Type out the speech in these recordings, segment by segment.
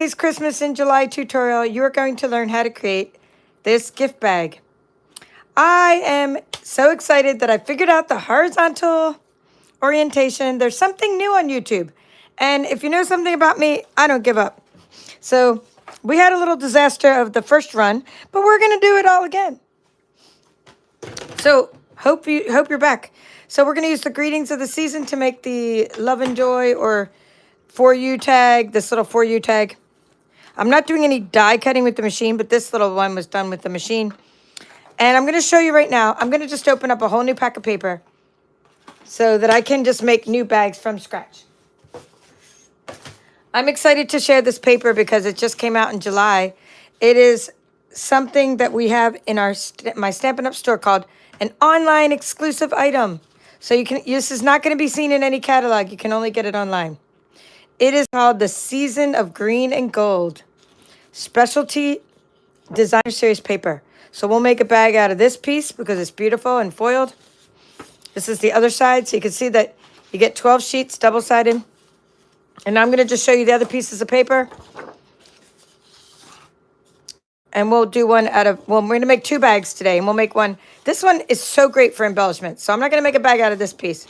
Today's Christmas in July tutorial, you are going to learn how to create this gift bag. I am so excited that I figured out the horizontal orientation. There's something new on YouTube. And if you know something about me, I don't give up. So we had a little disaster of the first run, but we're going to do it all again. So hope you're back. So we're going to use the greetings of the season to make the love and joy or for you tag, this little for you tag. I'm not doing any die cutting with the machine, but this little one was done with the machine. And I'm going to show you right now. I'm going to just open up a whole new pack of paper so that I can just make new bags from scratch. I'm excited to share this paper because it just came out in July. It is something that we have in my Stampin' Up! Store called an online exclusive item. So this is not going to be seen in any catalog. You can only get it online. It is called the Season of Green and Gold Specialty Designer Series paper. So we'll make a bag out of this piece because it's beautiful and foiled. This is the other side, so you can see that you get 12 sheets, double-sided. And I'm going to just show you the other pieces of paper. And we'll do one out of, well, we're going to make 2 bags today, and we'll make one. This one is so great for embellishments, so I'm not going to make a bag out of this piece.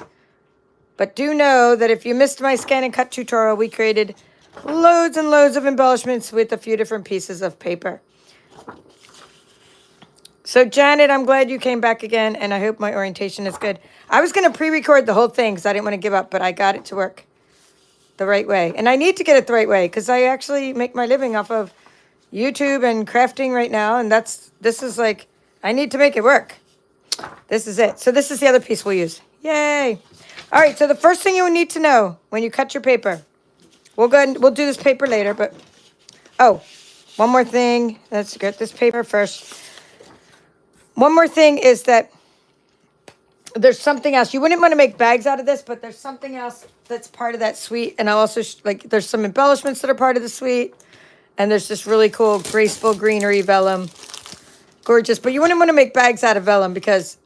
But do know that if you missed my scan and cut tutorial, we created loads and loads of embellishments with a few different pieces of paper. So Janet, I'm glad you came back again, and I hope my orientation is good. I was going to pre-record the whole thing because I didn't want to give up, but I got it to work the right way. And I need to get it the right way because I actually make my living off of YouTube and crafting right now, and this is like, I need to make it work. This is it. So this is the other piece we'll use. Yay! All right, so the first thing you will need to know when you cut your paper, we'll go ahead and we'll do this paper later, but, oh, one more thing. Let's get this paper first. One more thing is that there's something else. You wouldn't want to make bags out of this, but there's something else that's part of that suite, and I'll also, there's some embellishments that are part of the suite, and there's this really cool, graceful greenery vellum. Gorgeous, but you wouldn't want to make bags out of vellum because,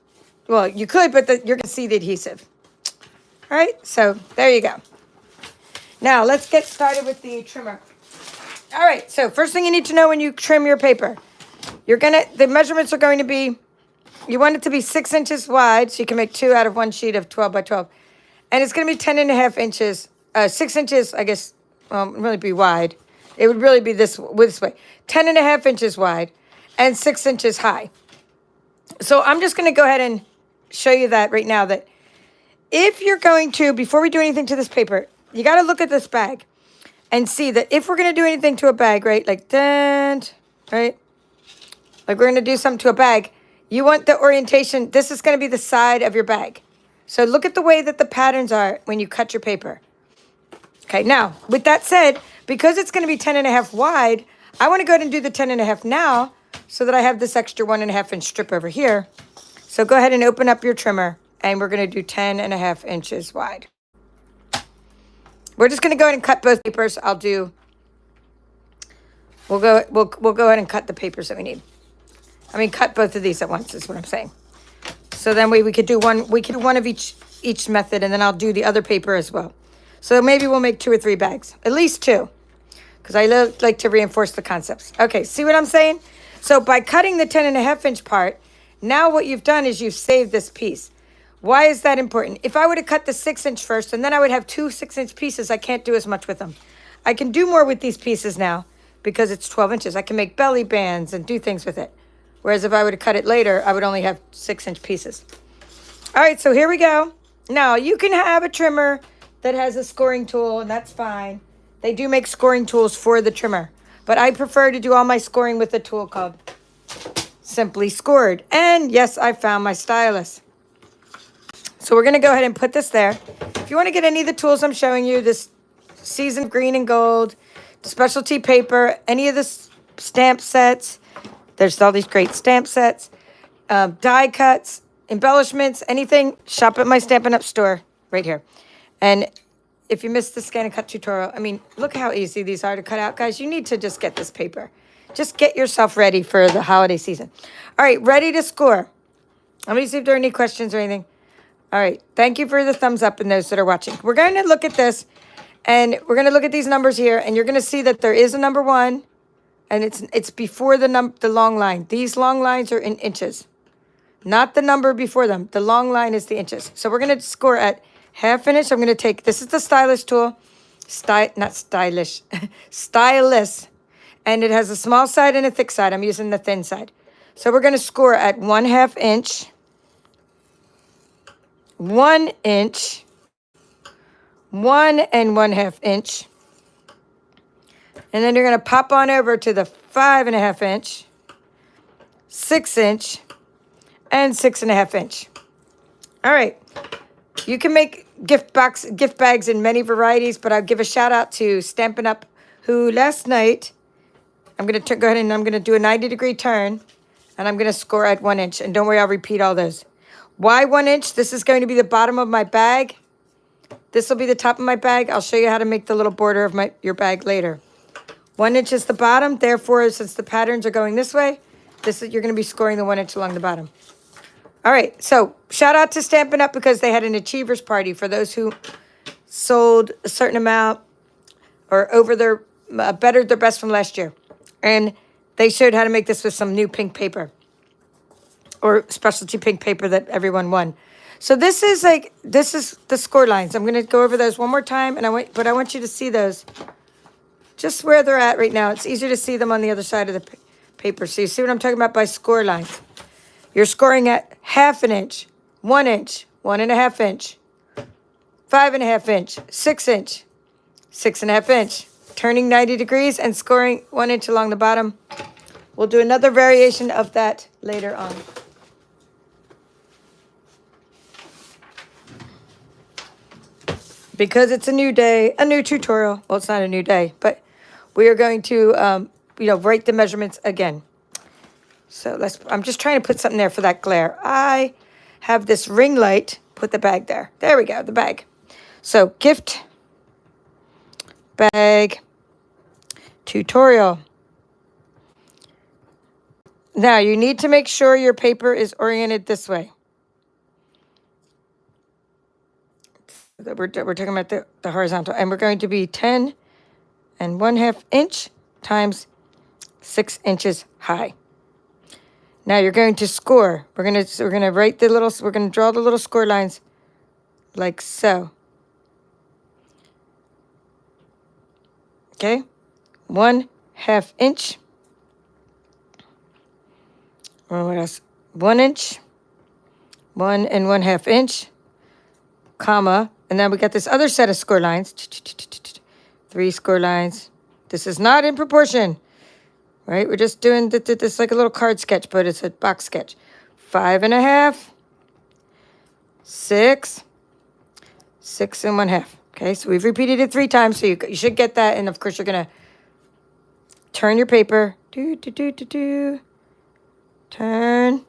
well, you could, but you're going to see the adhesive. All right, so there you go. Now, let's get started with the trimmer. All right, so first thing you need to know when you trim your paper, the measurements are going to be, you want it to be 6 inches wide, so you can make 2 out of one sheet of 12 by 12. And it's going to be 10.5 inches, 6 inches, I guess, well, it would really be wide. It would really be this way, 10.5 inches wide and 6 inches high. So I'm just going to go ahead and show you that right now, that if you're going to, before we do anything to this paper, you got to look at this bag and see that if we're going to do anything to a bag, right, like that, right, like we're going to do something to a bag, you want the orientation, this is going to be the side of your bag. So look at the way that the patterns are when you cut your paper. Okay, now, with that said, because it's going to be 10.5 wide, I want to go ahead and do the 10.5 now so that I have this extra 1.5 inch strip over here. So go ahead and open up your trimmer, and we're going to do 10.5 inches wide. We're just going to go ahead and cut both papers. We'll go ahead and cut the papers that we need. I mean, cut both of these at once is what I'm saying. So then we could do one of each method, and then I'll do the other paper as well. So maybe we'll make 2 or 3 bags, at least 2, because I like to reinforce the concepts. Okay, see what I'm saying? So by cutting the 10.5 inch part, now what you've done is you've saved this piece. Why is that important? If I were to cut the 6 inch first, and then I would have 2 6 inch pieces, I can't do as much with them. I can do more with these pieces now because it's 12 inches. I can make belly bands and do things with it. Whereas if I were to cut it later, I would only have 6 inch pieces. All right, so here we go. Now, you can have a trimmer that has a scoring tool, and that's fine. They do make scoring tools for the trimmer. But I prefer to do all my scoring with a tool called Simply Scored. And yes, I found my stylus. So we're going to go ahead and put this there. If you want to get any of the tools I'm showing you, this Season Green and Gold, specialty paper, any of the stamp sets, there's all these great stamp sets, die cuts, embellishments, anything, shop at my Stampin' Up! Store right here. And if you missed the scan and cut tutorial, I mean, look how easy these are to cut out, guys. You need to just get this paper. Just get yourself ready for the holiday season. All right, ready to score. Let me see if there are any questions or anything. All right, thank you for the thumbs up and those that are watching. We're going to look at this, And we're going to look at these numbers here, and you're going to see that there is a number 1, and it's before the long line. These long lines are in inches, not the number before them. The long line is the inches. So we're going to score at ½ inch. I'm going to take, this is the stylus tool, not stylish, stylus, and it has a small side and a thick side. I'm using the thin side. So we're going to score at 1/2 inch, 1 inch, 1 1/2 inch, and then you're going to pop on over to the 5.5 inch, 6 inch, and 6.5 inch. All right, you can make gift bags in many varieties, but I'll give a shout out to Stampin' Up, who last night, I'm going to go ahead and I'm going to do a 90-degree turn, and I'm going to score at 1 inch. And don't worry, I'll repeat all those. Why 1 inch? This is going to be the bottom of my bag. This will be the top of my bag. I'll show you how to make the little border of your bag later. 1 inch is the bottom. Therefore, since the patterns are going this way, you're going to be scoring the 1 inch along the bottom. All right. So shout out to Stampin' Up because they had an achievers party for those who sold a certain amount or over their bettered their best from last year, and they showed how to make this with some new pink paper or specialty pink paper that everyone won. So this is the score lines. I'm going to go over those one more time, and I want you to see those just where they're at right now. It's easier to see them on the other side of the paper. So you see what I'm talking about by score lines. You're scoring at ½ inch, 1 inch, 1.5 inch, 5.5 inch, 6 inch, 6.5 inch, turning 90 degrees and scoring 1 inch along the bottom. We'll do another variation of that later on. Because it's a new day, a new tutorial. Well, it's not a new day, but we are going to, write the measurements again. So I'm just trying to put something there for that glare. I have this ring light. Put the bag there. There we go, the bag. So gift bag tutorial. Now you need to make sure your paper is oriented this way. We're talking about the horizontal, and we're going to be 10 1/2 inch times 6 inches high. Now you're going to score. We're gonna write we're gonna draw the little score lines like so. Okay, 1/2 inch. Or what else? 1 inch, 1 1/2 inch, comma. And then we got this other set of score lines. 3 score lines. This is not in proportion, right? We're just doing this like a little card sketch, but it's a box sketch. 5.5, 6, 6 1/2. Okay, so we've repeated it 3 times, so you should get that. And of course, you're gonna turn your paper. Turn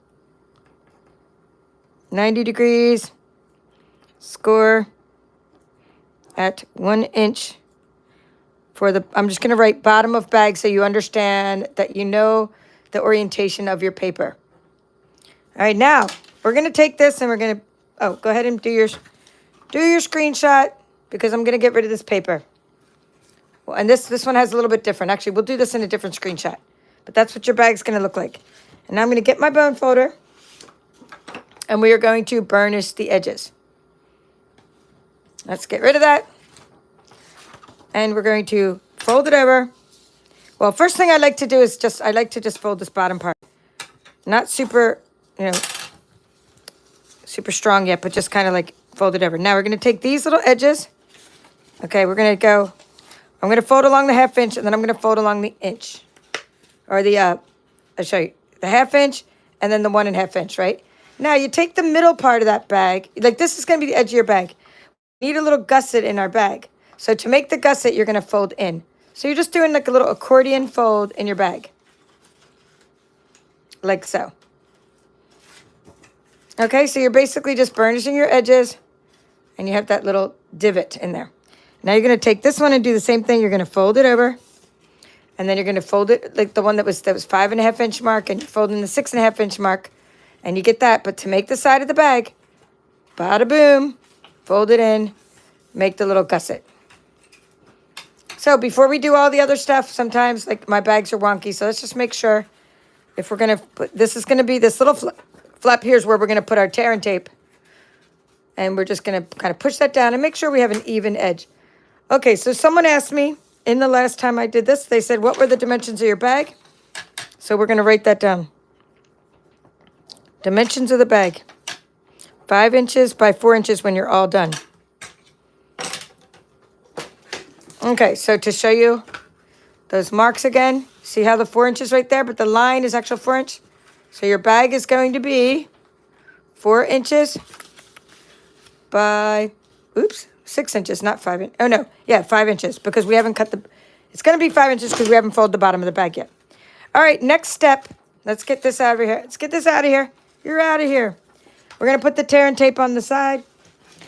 90 degrees. Score at 1 inch for I'm just going to write bottom of bag so you understand that you know the orientation of your paper. All right, now we're going to take this and we're going to, go ahead and do your screenshot because I'm going to get rid of this paper. Well, and this one has a little bit different. Actually, we'll do this in a different screenshot, but that's what your bag's going to look like. And now I'm going to get my bone folder and we are going to burnish the edges. Let's get rid of that. And we're going to fold it over. Well, first thing I like to do is I like to just fold this bottom part. Not super, super strong yet, but just kind of like fold it over. Now we're going to take these little edges. Okay, I'm going to fold along the ½ inch and then I'm going to fold along the inch. Or I'll show you. The ½ inch and then the 1 1/2 inch, right? Now you take the middle part of that bag. Like this is going to be the edge of your bag. We need a little gusset in our bag. So to make the gusset, you're going to fold in. So you're just doing like a little accordion fold in your bag. Like so. Okay, so you're basically just burnishing your edges. And you have that little divot in there. Now you're going to take this one and do the same thing. You're going to fold it over. And then you're going to fold it like the one that was 5.5 inch mark. And you fold in the 6.5 inch mark. And you get that. But to make the side of the bag, bada boom, fold it in, make the little gusset. So before we do all the other stuff, sometimes like my bags are wonky. So let's just make sure if we're going to put, this is going to be this little flap here is where we're going to put our tear and tape. And we're just going to kind of push that down and make sure we have an even edge. Okay, so someone asked me in the last time I did this, they said, what were the dimensions of your bag? So we're going to write that down. Dimensions of the bag. 5 inches by 4 inches when you're all done. Okay, so to show you those marks again, see how the 4 inches right there, but the line is actual 4 inch. So your bag is going to be 4 inches by, 6 inches, not 5 inches. Oh no, yeah, 5 inches because we haven't cut the, it's going to be 5 inches because we haven't folded the bottom of the bag yet. All right, next step. Let's get this out of here. Let's get this out of here. You're out of here. We're going to put the tear and tape on the side.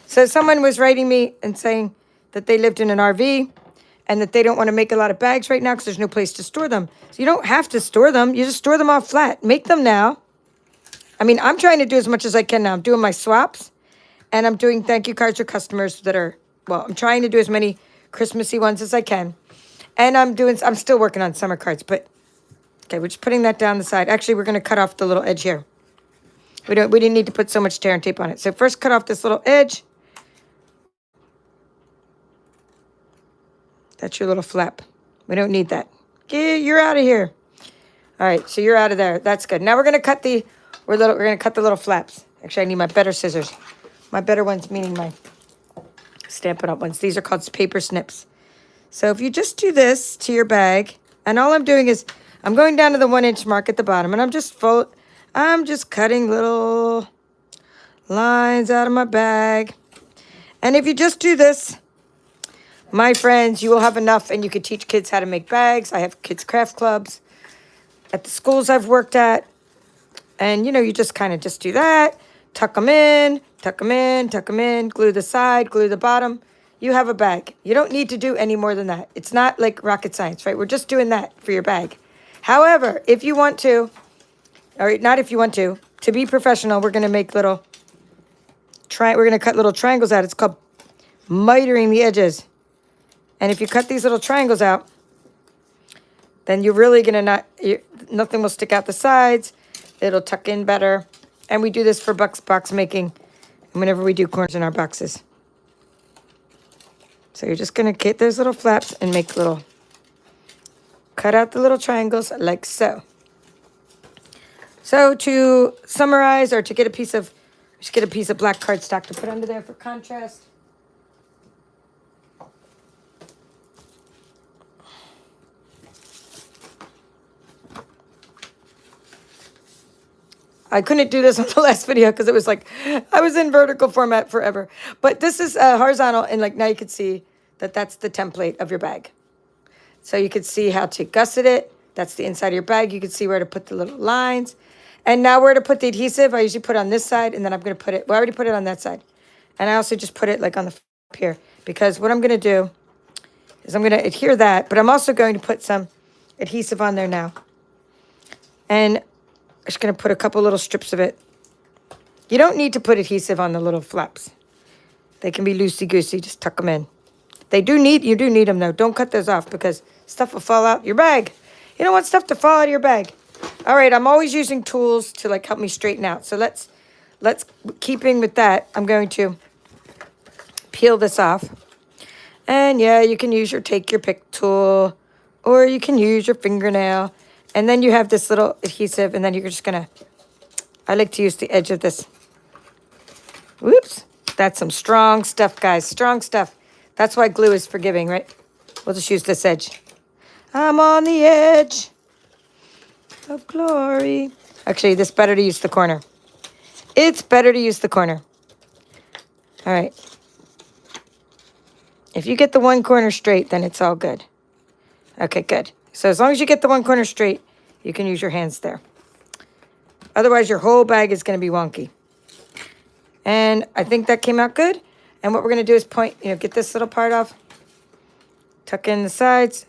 So someone was writing me and saying that they lived in an RV and that they don't want to make a lot of bags right now because there's no place to store them. So you don't have to store them. You just store them off flat. Make them now. I mean, I'm trying to do as much as I can now. I'm doing my swaps and I'm doing thank you cards for customers that are, well, I'm trying to do as many Christmassy ones as I can. And I'm still working on summer cards, but okay, we're just putting that down the side. Actually, we're going to cut off the little edge here. We didn't need to put so much tear and tape on it. So first cut off this little edge. That's your little flap. We don't need that. You're out of here. All right, so you're out of there. That's good. Now we're gonna cut the little flaps. Actually, I need my better scissors. My better ones, meaning my Stampin' Up ones. These are called paper snips. So if you just do this to your bag, and all I'm doing is I'm going down to the 1 inch mark at the bottom, and I'm just cutting little lines out of my bag. And if you just do this, my friends, you will have enough and you could teach kids how to make bags. I have kids' craft clubs at the schools I've worked at. And, you just kind of just do that. Tuck them in, tuck them in, tuck them in, glue the side, glue the bottom. You have a bag. You don't need to do any more than that. It's not like rocket science, right? We're just doing that for your bag. However, if you want to, or not if you want to be professional, we're going to make we're going to cut little triangles out. It's called mitering the edges. And if you cut these little triangles out, then you're really going to nothing will stick out the sides. It'll tuck in better. And we do this for box making whenever we do corners in our boxes. So you're just going to get those little flaps and cut out the little triangles like so. So to summarize or to get a piece of black cardstock to put under there for contrast. I couldn't do this on the last video because it was like, I was in vertical format forever. But this is horizontal, and now you can see that that's the template of your bag. So you can see how to gusset it. That's the inside of your bag. You can see where to put the little lines. And now where to put the adhesive, I usually put on this side, and then I'm going to put it, I already put it on that side. And I also just put it on the flap here. Because what I'm going to do is I'm going to adhere that, but I'm also going to put some adhesive on there now. And I'm just going to put a couple little strips of it. You don't need to put adhesive on the little flaps. They can be loosey-goosey. Just tuck them in. You do need them, though. Don't cut those off because stuff will fall out your bag. You don't want stuff to fall out of your bag. All right, I'm always using tools to help me straighten out. So let's keeping with that, I'm going to peel this off. And yeah, you can use your take your pick tool or you can use your fingernail. And then you have this little adhesive, and then you're just going to, I like to use the edge of this. Whoops. That's some strong stuff, guys. Strong stuff. That's why glue is forgiving, right? We'll just use this edge. I'm on the edge of glory. Actually, it's better to use the corner. It's better to use the corner. All right. If you get the one corner straight, then it's all good. Okay, good. So as long as you get the one corner straight, you can use your hands there. Otherwise, your whole bag is going to be wonky. And I think that came out good. And what we're going to do is get this little part off. Tuck in the sides.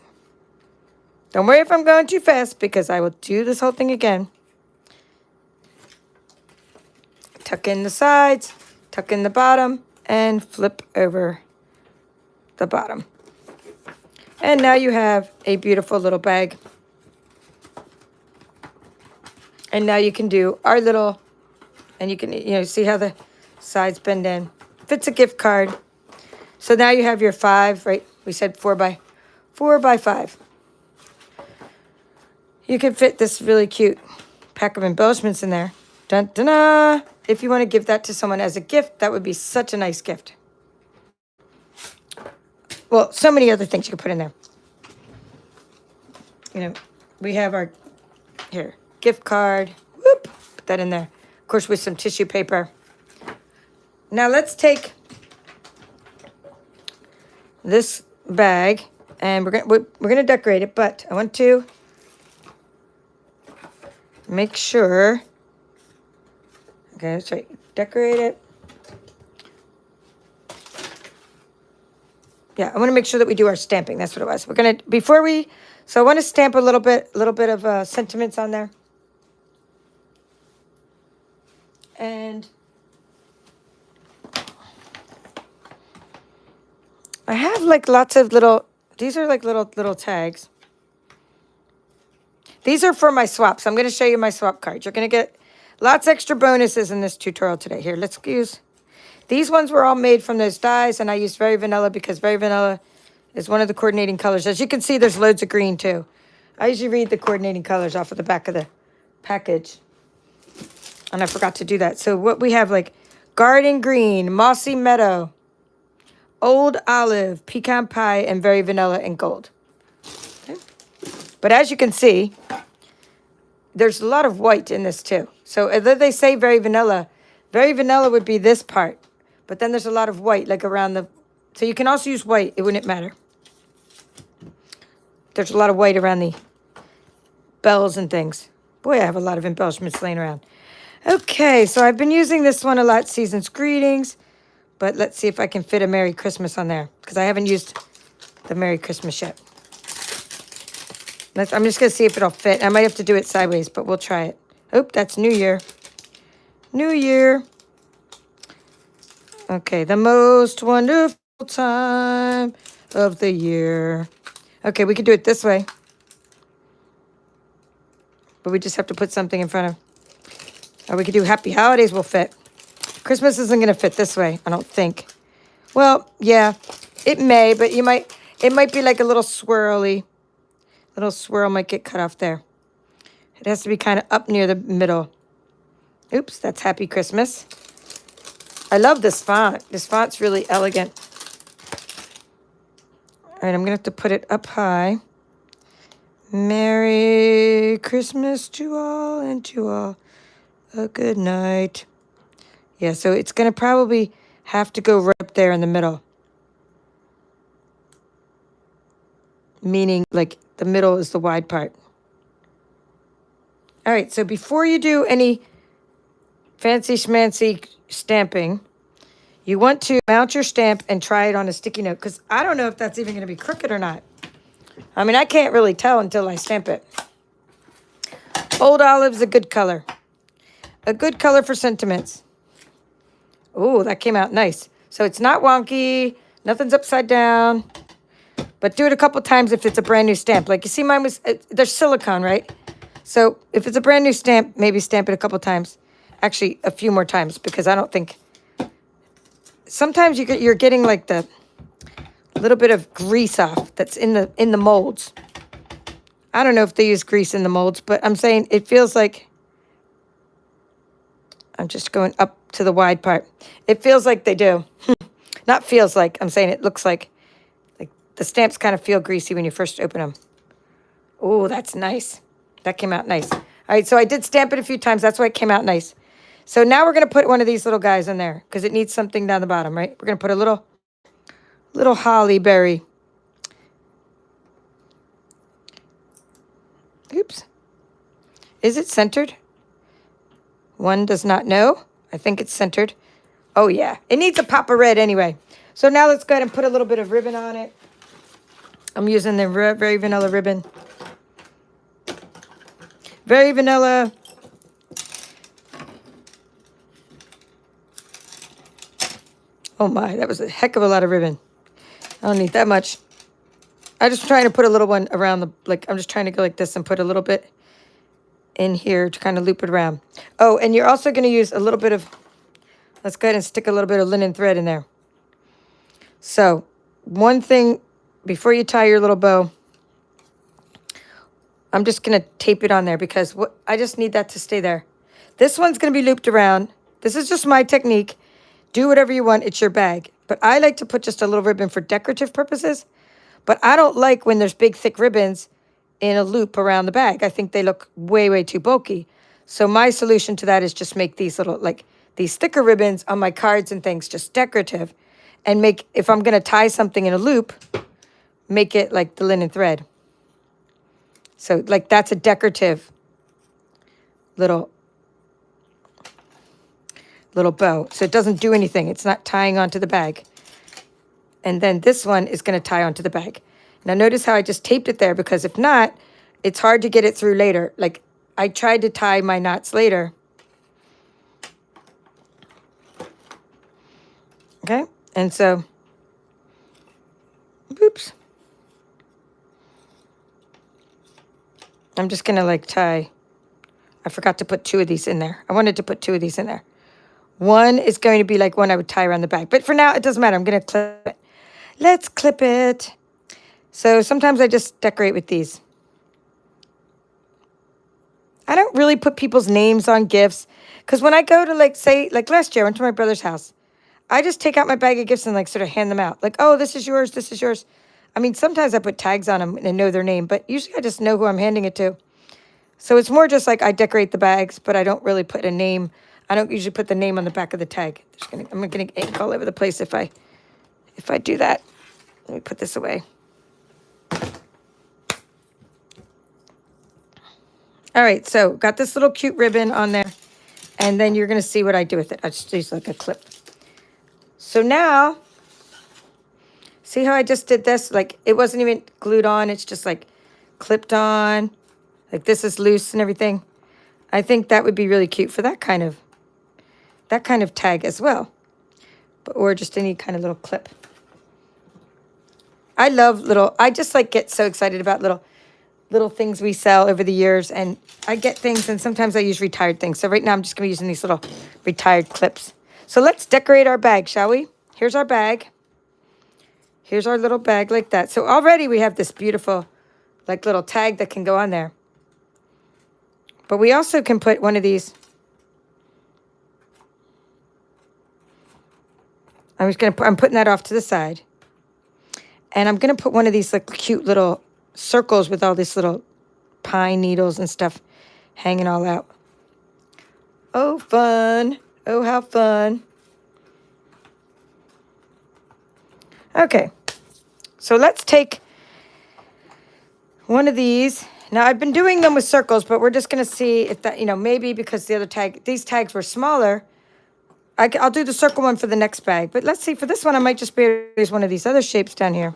Don't worry if I'm going too fast because I will do this whole thing again. Tuck in the sides, tuck in the bottom, and flip over the bottom. And now you have a beautiful little bag. And now you can do our little, and you can, see how the sides bend in. Fits a gift card. So now you have your 5, right? We said 4 by 5. You can fit this really cute pack of embellishments in there. Dun, dun, dun. If you want to give that to someone as a gift, that would be such a nice gift. Well, so many other things you could put in there. We have our, here, gift card. Whoop, put that in there. Of course, with some tissue paper. Now let's take this bag, and we're gonna decorate it, but I want to make sure. Okay, that's right. Decorate it. Yeah, I want to make sure that we do our stamping. That's what it was. We're gonna so I want to stamp a little bit of sentiments on there, and I have like lots of little. These are like little tags. These are for my swaps. I'm going to show you my swap cards. You're going to get lots extra bonuses in this tutorial today. Here, let's use. These ones were all made from those dies, and I used Very Vanilla because Very Vanilla is one of the coordinating colors. As you can see, there's loads of green, too. I usually read the coordinating colors off of the back of the package, and I forgot to do that. So what we have, like, Garden Green, Mossy Meadow, Old Olive, Pecan Pie, and Very Vanilla and Gold. Okay. But as you can see, there's a lot of white in this, too. So although they say Very Vanilla would be this part. But then there's a lot of white, like around the... So you can also use white. It wouldn't matter. There's a lot of white around the bells and things. Boy, I have a lot of embellishments laying around. Okay, so I've been using this one a lot, Season's Greetings. But let's see if I can fit a Merry Christmas on there. Because I haven't used the Merry Christmas yet. I'm just going to see if it'll fit. I might have to do it sideways, but we'll try it. Oh, that's New Year. New Year. Okay, the most wonderful time of the year. Okay, we can do it this way. But we just have to put something in front of... Or we could do Happy Holidays will fit. Christmas isn't going to fit this way, I don't think. Well, yeah, it may, but it might be like a little swirly. Little swirl might get cut off there. It has to be kind of up near the middle. Oops, that's Happy Christmas. I love this font. This font's really elegant. All right, I'm going to have to put it up high. Merry Christmas to all, and to all a good night. Yeah, so it's going to probably have to go right up there in the middle. Meaning, like, the middle is the wide part. All right, so before you do any fancy schmancy stamping, you want to mount your stamp and try it on a sticky note, because I don't know if that's even going to be crooked or not. I mean, I can't really tell until I stamp it. Old Olive's a good color. A good color for sentiments. Oh, that came out nice. So it's not wonky. Nothing's upside down. But do it a couple times if it's a brand new stamp. Like you see mine was, there's silicone, right? So if it's a brand new stamp, maybe stamp it a couple times. Actually, a few more times, because I don't think... Sometimes you're getting like the little bit of grease off that's in the molds. I don't know if they use grease in the molds, but I'm saying it feels like... I'm just going up to the wide part. It feels like they do. Not feels like, I'm saying it looks like the stamps kind of feel greasy when you first open them. Oh, that's nice. That came out nice. All right, so I did stamp it a few times. That's why it came out nice. So now we're going to put one of these little guys in there because it needs something down the bottom, right? We're going to put a little holly berry. Oops. Is it centered? One does not know. I think it's centered. Oh, yeah. It needs a pop of red anyway. So now let's go ahead and put a little bit of ribbon on it. I'm using the Very Vanilla ribbon. Very Vanilla. Oh, my. That was a heck of a lot of ribbon. I don't need that much. I'm just trying to put a little one around the, like, I'm just trying to go like this and put a little bit in here to kind of loop it around. Oh, and you're also going to use a little bit of, let's go ahead and stick a little bit of linen thread in there. So one thing, before you tie your little bow, I'm just going to tape it on there because I just need that to stay there. This one's going to be looped around. This is just my technique. Do whatever you want. It's your bag. But I like to put just a little ribbon for decorative purposes. But I don't like when there's big, thick ribbons in a loop around the bag. I think they look way, way too bulky. So my solution to that is just make these little, like, these thicker ribbons on my cards and things just decorative. And make, if I'm going to tie something in a loop, make it like the linen thread. So, like, that's a decorative little bow. So it doesn't do anything. It's not tying onto the bag. And then this one is going to tie onto the bag. Now, notice how I just taped it there, because if not, it's hard to get it through later. Like, I tried to tie my knots later. Okay? And so, oops. I'm just going to, like, tie. I forgot to put 2 of these in there. I wanted to put 2 of these in there. One is going to be like one I would tie around the back. But for now, it doesn't matter. I'm going to clip it. Let's clip it. So sometimes I just decorate with these. I don't really put people's names on gifts. Because when I go to, like, say, like last year, I went to my brother's house. I just take out my bag of gifts and, like, sort of hand them out. Like, oh, this is yours, this is yours. I mean, sometimes I put tags on them and know their name. But usually I just know who I'm handing it to. So it's more just like I decorate the bags, but I don't really put a name. I don't usually put the name on the back of the tag. I'm gonna get ink all over the place if I do that. Let me put this away. All right, so got this little cute ribbon on there, and then you're gonna see what I do with it. I just use like a clip. So now, see how I just did this? Like, it wasn't even glued on. It's just like clipped on. Like, this is loose and everything. I think that would be really cute for that kind of tag as well. Or just any kind of little clip. I love I just like get so excited about little things we sell over the years. And I get things, and sometimes I use retired things. So right now I'm just going to be using these little retired clips. So let's decorate our bag, shall we? Here's our bag. Here's our little bag like that. So already we have this beautiful, like, little tag that can go on there. But we also can put one of these. I'm putting that off to the side. And I'm going to put one of these, like, cute little circles with all these little pine needles and stuff hanging all out. Oh, fun. Oh, how fun. Okay. So let's take one of these. Now, I've been doing them with circles, but we're just going to see if that, maybe because these tags were smaller, I'll do the circle one for the next bag. But let's see, for this one, I might just be able to use one of these other shapes down here.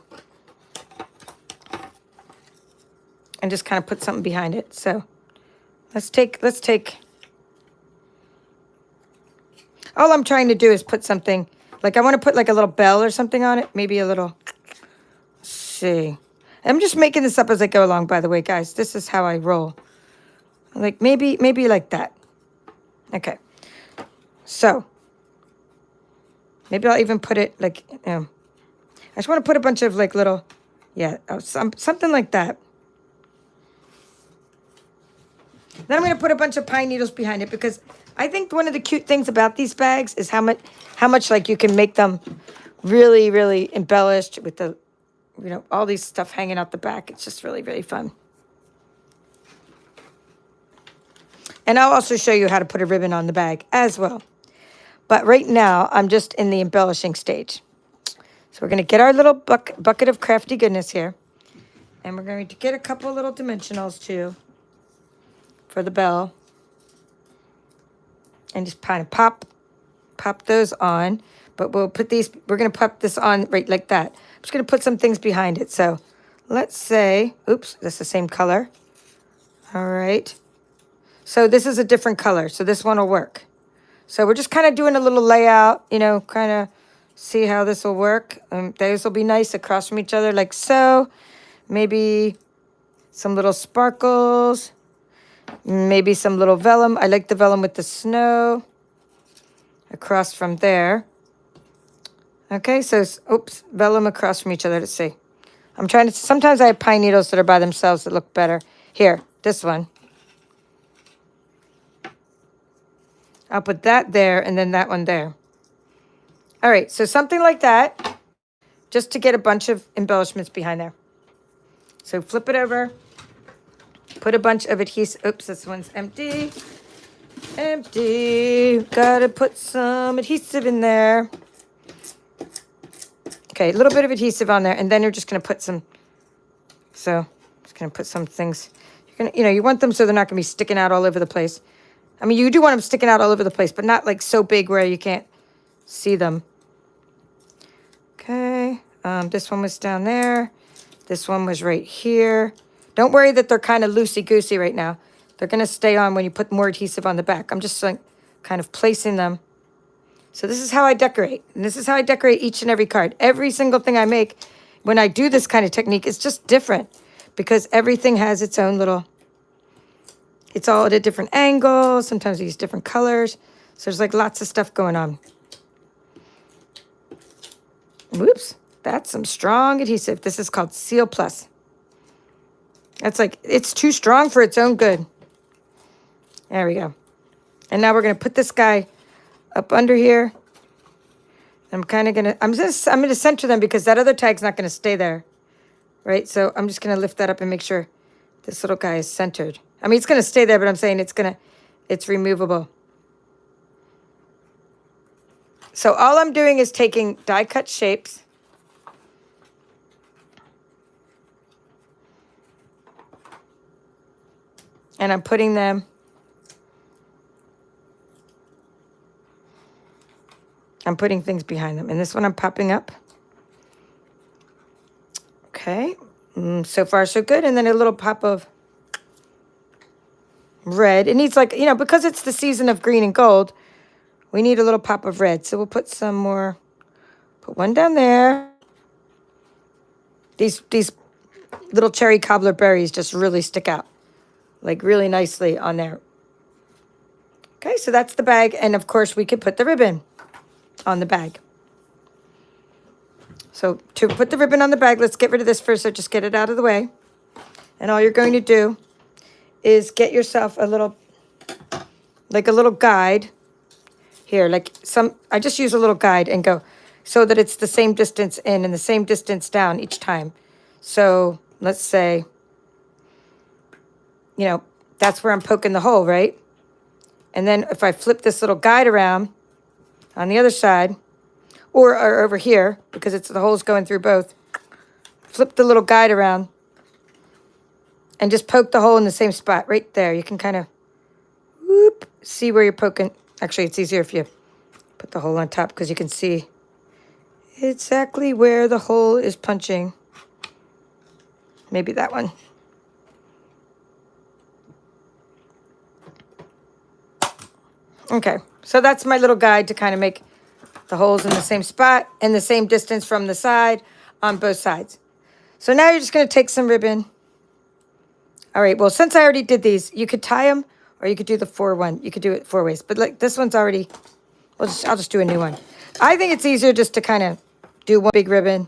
And just kind of put something behind it. So let's take. All I'm trying to do is put something, like, I want to put like a little bell or something on it. Maybe a little, let's see. I'm just making this up as I go along, by the way, guys. This is how I roll. Like, maybe like that. Okay. So maybe I'll even put it like, I just want to put a bunch of, like, little, something like that. Then I'm going to put a bunch of pine needles behind it, because I think one of the cute things about these bags is how much like you can make them really, really embellished with the, all these stuff hanging out the back. It's just really, really fun. And I'll also show you how to put a ribbon on the bag as well. But right now, I'm just in the embellishing stage. So we're going to get our little bucket of crafty goodness here. And we're going to get a couple little dimensionals too for the bell. And just kind of pop those on. But we're going to pop this on right like that. I'm just going to put some things behind it. So let's say, oops, that's the same color. All right. So this is a different color. So this one will work. So we're just kind of doing a little layout, kind of see how this will work. Those will be nice across from each other like so. maybe some little sparkles, maybe some little vellum. I like the vellum with the snow across from there. Okay, so, oops, vellum across from each other. Let's see. I'm trying to, sometimes I have pine needles that are by themselves that look better. Here, this one. I'll put that there and then that one there. All right, so something like that, just to get a bunch of embellishments behind there. So flip it over, put a bunch of adhesive. Oops, this one's empty. Empty. Gotta put some adhesive in there. Okay, a little bit of adhesive on there, and then you're just gonna put some. So, just gonna put some things. You're gonna, you want them so they're not gonna be sticking out all over the place. I mean, you do want them sticking out all over the place, but not like so big where you can't see them. Okay, this one was down there. This one was right here. Don't worry that they're kind of loosey-goosey right now. They're going to stay on when you put more adhesive on the back. I'm just like kind of placing them. So this is how I decorate. And this is how I decorate each and every card. Every single thing I make, when I do this kind of technique, it's just different because everything has its own little, it's all at a different angle. Sometimes we use different colors. So there's like lots of stuff going on. Whoops, that's some strong adhesive. This is called Seal Plus. That's like, it's too strong for its own good. There we go. And now we're going to put this guy up under here. I'm kind of going to, I'm going to center them because that other tag's not going to stay there. Right? So I'm just going to lift that up and make sure this little guy is centered. I mean, it's going to stay there, but I'm saying it's removable. So all I'm doing is taking die cut shapes. And I'm putting them. I'm putting things behind them. And this one I'm popping up. Okay. So far, so good. And then a little pop of red. It needs like, because it's the season of green and gold, we need a little pop of red. So we'll put some more, put one down there. These little cherry cobbler berries just really stick out, like really nicely on there. Okay, so that's the bag. And of course we could put the ribbon on the bag. So to put the ribbon on the bag, let's get rid of this first. So just get it out of the way. And all you're going to do is get yourself a little guide. Here, I just use a little guide and go so that it's the same distance in and the same distance down each time. So let's say, that's where I'm poking the hole, right? And then if I flip this little guide around on the other side, or over here, because the hole's going through both, flip the little guide around and just poke the hole in the same spot right there. You can kind of see where you're poking. Actually, it's easier if you put the hole on top because you can see exactly where the hole is punching. Maybe that one. Okay, so that's my little guide to kind of make the holes in the same spot and the same distance from the side on both sides. So now you're just going to take some ribbon. All right, well, since I already did these, you could tie them or you could do the 4-1. You could do it 4 ways. But like this one's already, I'll just do a new one. I think it's easier just to kind of do one big ribbon.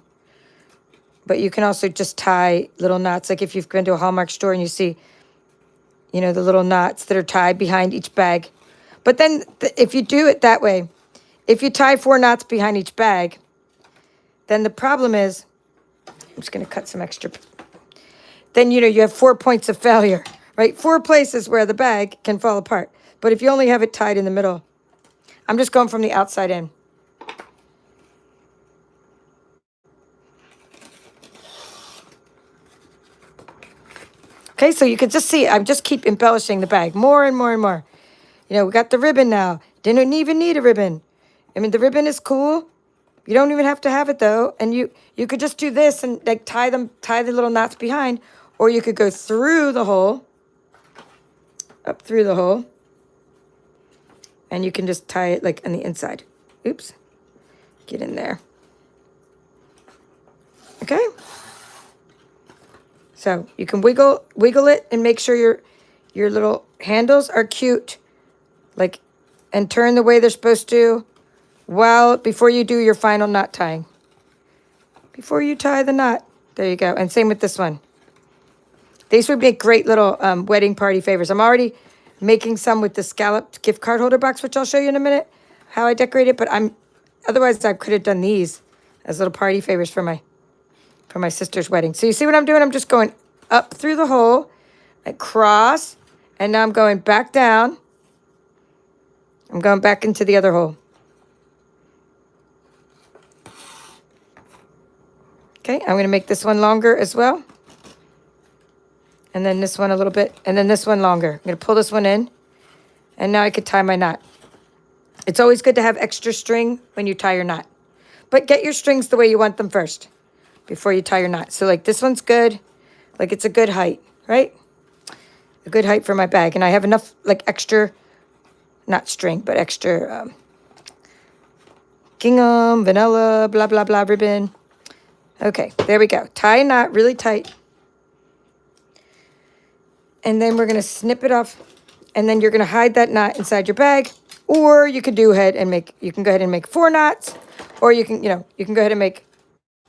But you can also just tie little knots. Like if you've been to a Hallmark store and you see, the little knots that are tied behind each bag. But then if you do it that way, if you tie 4 knots behind each bag, then the problem is, I'm just going to cut some extra. Then, you have 4 points of failure, right? 4 places where the bag can fall apart. But if you only have it tied in the middle, I'm just going from the outside in. Okay, so you can just see, I just keep embellishing the bag more and more and more. We got the ribbon now. Didn't even need a ribbon. I mean, the ribbon is cool. You don't even have to have it, though. And you could just do this and like tie the little knots behind. Or you could go through the hole, up through the hole. And you can just tie it like on the inside. Oops. Get in there. Okay. So you can wiggle it and make sure your little handles are cute, like, and turn the way they're supposed to before you do your final knot tying. Before you tie the knot. There you go. And same with this one. These would make great little wedding party favors. I'm already making some with the scalloped gift card holder box, which I'll show you in a minute how I decorate it. But otherwise I could have done these as little party favors for my sister's wedding. So you see what I'm doing? I'm just going up through the hole, across, and now I'm going back down. I'm going back into the other hole. Okay, I'm going to make this one longer as well. And then this one a little bit, and then this one longer. I'm going to pull this one in, and now I could tie my knot. It's always good to have extra string when you tie your knot. But get your strings the way you want them first before you tie your knot. So like this one's good. Like it's a good height, right? A good height for my bag. And I have enough like extra, not string, but extra gingham, vanilla, blah, blah, blah, ribbon. Okay, there we go. Tie a knot really tight. And then we're going to snip it off. And then you're going to hide that knot inside your bag. Or you could go ahead and make 4 knots. Or you can go ahead and make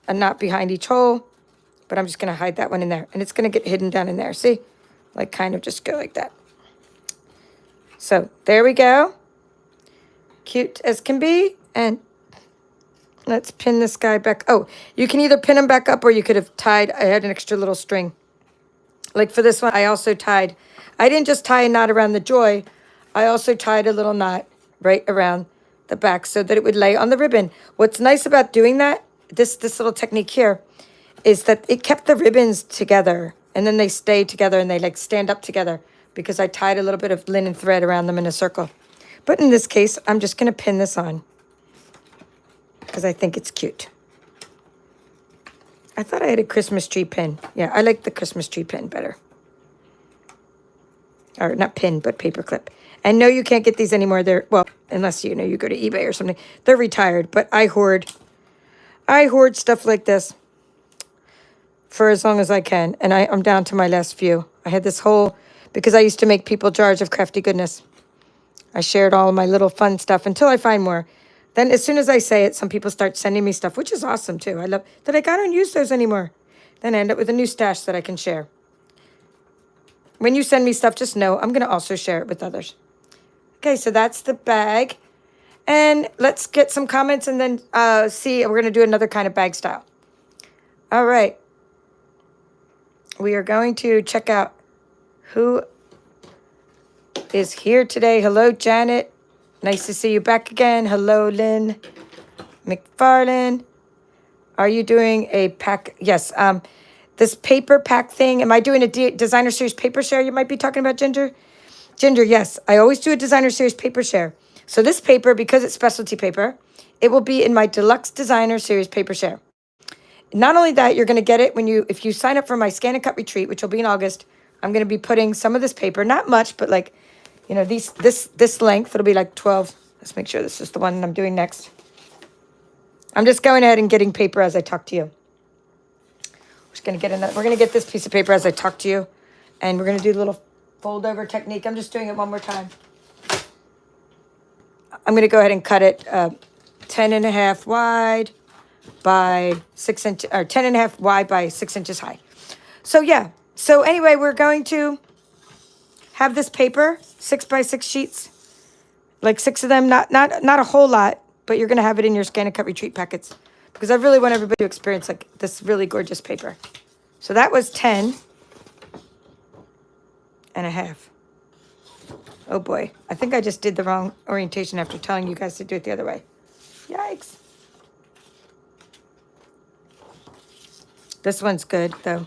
a knot behind each hole. But I'm just going to hide that one in there. And it's going to get hidden down in there. See? Like kind of just go like that. So there we go. Cute as can be. And let's pin this guy back. Oh, you can either pin him back up or you could have tied. I had an extra little string. Like for this one, I also tied. I didn't just tie a knot around the joy. I also tied a little knot right around the back so that it would lay on the ribbon. What's nice about doing that, this little technique here, is that it kept the ribbons together. And then they stay together and they like stand up together because I tied a little bit of linen thread around them in a circle. But in this case, I'm just going to pin this on because I think it's cute. I thought I had a Christmas tree pin. Yeah, I like the Christmas tree pin better. Or not pin, but paper clip. And no, you can't get these anymore. They're, well, unless, you go to eBay or something. They're retired, but I hoard stuff like this for as long as I can. And I'm down to my last few. I had this whole, because I used to make people jars of crafty goodness. I shared all of my little fun stuff until I find more. Then as soon as I say it, some people start sending me stuff, which is awesome too. I love that I don't use those anymore. Then I end up with a new stash that I can share. When you send me stuff, just know I'm going to also share it with others. Okay, so that's the bag. And let's get some comments and then see. We're going to do another kind of bag style. All right. We are going to check out who is here today. Hello, Janet. Nice to see you back again. Hello, Lynn McFarlane. Are you doing a pack? Yes. This paper pack thing. Am I doing a designer series paper share you might be talking about, Ginger? Ginger, yes. I always do a designer series paper share. So this paper, because it's specialty paper, it will be in my deluxe designer series paper share. Not only that, you're going to get it if you sign up for my scan and cut retreat, which will be in August. I'm going to be putting some of this paper, not much, but like, this length, it'll be like 12. Let's make sure this is the one I'm doing next. I'm just going ahead and getting paper as I talk to you. We're going to get this piece of paper as I talk to you. And we're going to do the little fold over technique. I'm just doing it one more time. I'm going to go ahead and cut it 10.5 wide by 6 inches, or 10.5 wide by 6 inches high. So yeah. So anyway, we're going to have this paper, 6 by 6 sheets, like 6 of them, not a whole lot, but you're going to have it in your scan and cut retreat packets because I really want everybody to experience like this really gorgeous paper. So that was 10.5. Oh boy, I think I just did the wrong orientation after telling you guys to do it the other way. Yikes. This one's good though.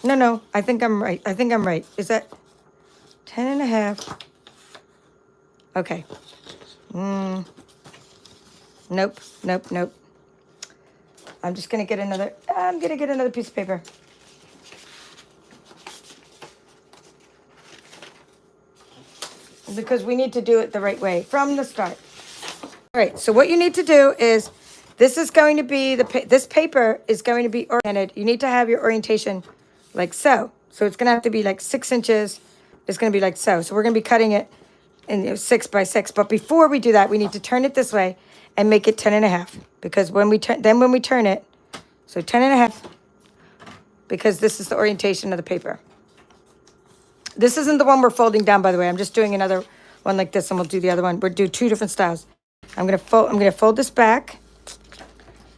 No, I think I'm right. Is that 10.5? Okay. Nope. I'm going to get another piece of paper. Because we need to do it the right way from the start. All right, so what you need to do is This is going to be, this paper is going to be oriented. You need to have your orientation like so. So it's going to have to be like 6 inches. It's going to be like so. So we're going to be cutting it in 6 by 6. But before we do that, we need to turn it this way and make it 10.5. Because when we turn it, so 10.5, because this is the orientation of the paper. This isn't the one we're folding down, by the way. I'm just doing another one like this, and we'll do the other one. We'll do 2 different styles. I'm gonna fold this back,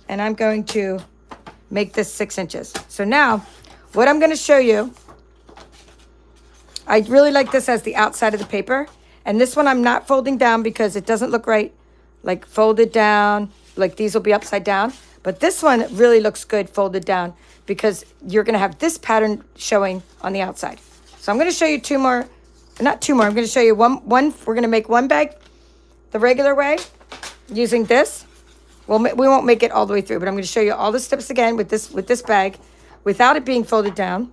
and I'm going to make this 6 inches. So now, what I'm gonna show you, I really like this as the outside of the paper, and this one I'm not folding down because it doesn't look right, like folded down, like these will be upside down. But this one really looks good folded down because you're gonna have this pattern showing on the outside. So I'm gonna show you 2 more, not 2 more, I'm gonna show you one, we're gonna make one bag the regular way using this. Well, we won't make it all the way through, but I'm gonna show you all the steps again with this bag without it being folded down.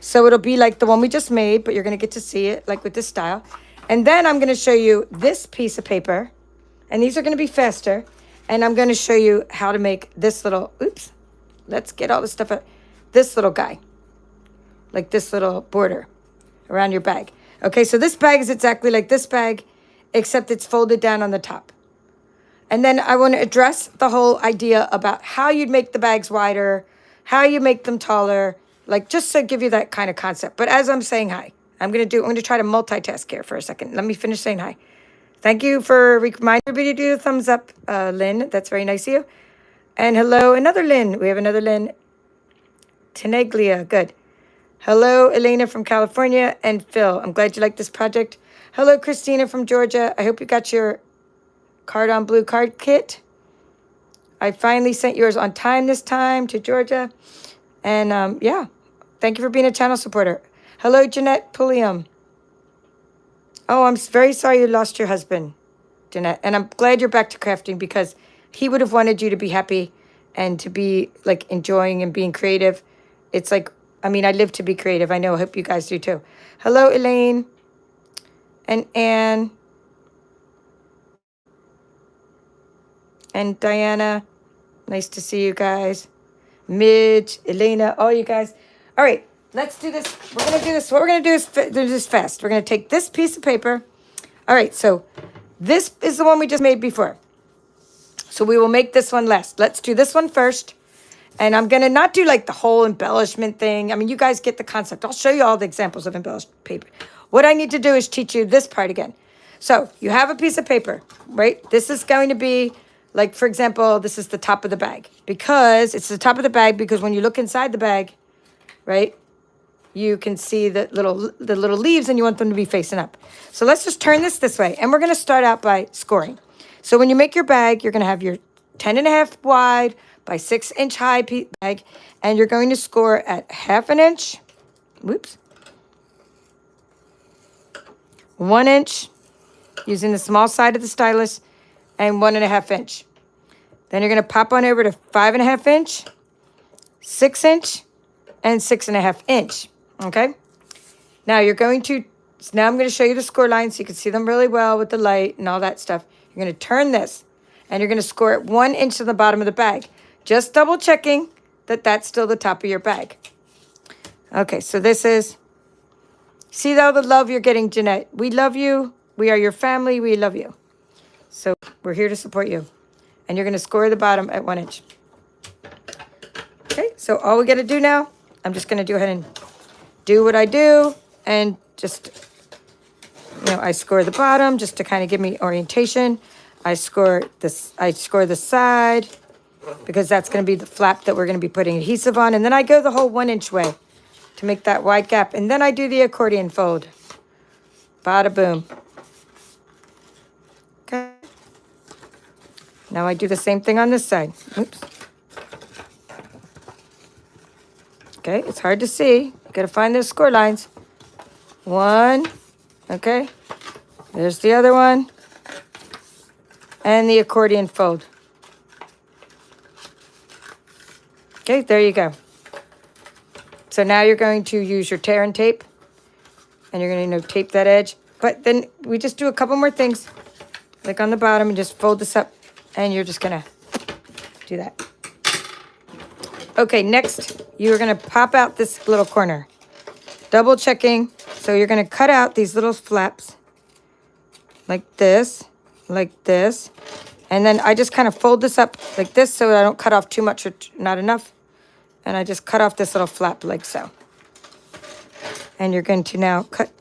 So it'll be like the one we just made, but you're gonna get to see it like with this style. And then I'm gonna show you this piece of paper, and these are gonna be faster. And I'm gonna show you how to make this little, oops, let's get all this stuff out. This little guy, like this little border around your bag. Okay, so this bag is exactly like this bag, except it's folded down on the top. And then I want to address the whole idea about how you'd make the bags wider, how you make them taller, like just to give you that kind of concept. But as I'm saying hi, I'm going to try to multitask here for a second. Let me finish saying hi. Thank you for reminding everybody to do a thumbs up, Lynn. That's very nice of you. And hello, another Lynn. We have another Lynn. Teneglia, good. Hello, Elena from California, and Phil. I'm glad you like this project. Hello, Christina from Georgia. I hope you got your card on blue card kit. I finally sent yours on time this time to Georgia. And yeah, thank you for being a channel supporter. Hello, Jeanette Pulliam. Oh, I'm very sorry you lost your husband, Jeanette. And I'm glad you're back to crafting because he would have wanted you to be happy and to be like enjoying and being creative. It's like, I mean, I live to be creative. I know. I hope you guys do too. Hello, Elaine and Anne and Diana. Nice to see you guys. Midge, Elena, all you guys. All right, let's do this. We're going to do this. What we're going to do is do this fast. We're going to take this piece of paper. All right, so this is the one we just made before. So we will make this one last. Let's do this one first. And I'm going to not do like the whole embellishment thing. I mean, you guys get the concept. I'll show you all the examples of embellished paper. What I need to do is teach you this part again. So you have a piece of paper, right? This is going to be like, for example, this is the top of the bag. Because it's the top of the bag because when you look inside the bag, right, you can see the little leaves and you want them to be facing up. So let's just turn this way. And we're going to start out by scoring. So when you make your bag, you're going to have your 10.5 wide by 6 inch high bag, and you're going to score at 1/2 inch, whoops, 1 inch, using the small side of the stylus, and 1.5 inch. Then you're going to pop on over to 5.5 inch, 6 inch, and 6.5 inch. Okay. Now you're going to. Now I'm going to show you the score lines so you can see them really well with the light and all that stuff. You're going to turn this, and you're going to score at 1 inch to the bottom of the bag. Just double checking that that's still the top of your bag. Okay, so this is, see all the love you're getting, Jeanette. We love you. We are your family. We love you. So we're here to support you. And you're going to score the bottom at 1 inch. Okay, so all we got to do now, I'm just going to go ahead and do what I do. And just, you know, I score the bottom just to kind of give me orientation. I score this, I score the side, because that's going to be the flap that we're going to be putting adhesive on. And then I go the whole 1 inch way to make that wide gap. And then I do the accordion fold. Bada boom. Okay. Now I do the same thing on this side. Oops. Okay, it's hard to see. You got to find those score lines. 1. Okay. There's the other one. And the accordion fold. Okay, there you go. So now you're going to use your tear and tape. And you're going to tape that edge. But then we just do a couple more things. Like on the bottom and just fold this up. And you're just going to Do that. Okay, next, you're going to pop out this little corner. Double checking. So you're going to cut out these little flaps like this. And then I just kind of fold this up like this so I don't cut off too much or not enough. And I just cut off this little flap like so. And you're going to now cut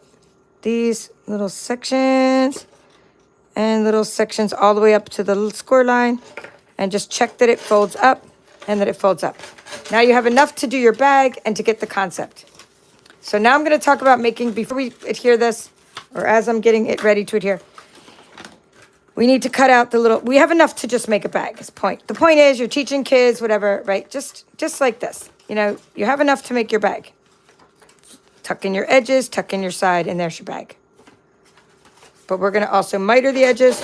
these little sections and little sections all the way up to the little score line. And just check that it folds up and that it folds up. Now you have enough to do your bag and to get the concept. So now I'm going to talk about making, before we adhere this, or as I'm getting it ready to adhere, we need to cut out the little, we have enough to just make a bag, is the point. The point is you're teaching kids, whatever, right? Just like this, you know, you have enough to make your bag. Tuck in your edges, tuck in your side, and there's your bag. But we're going to also miter the edges,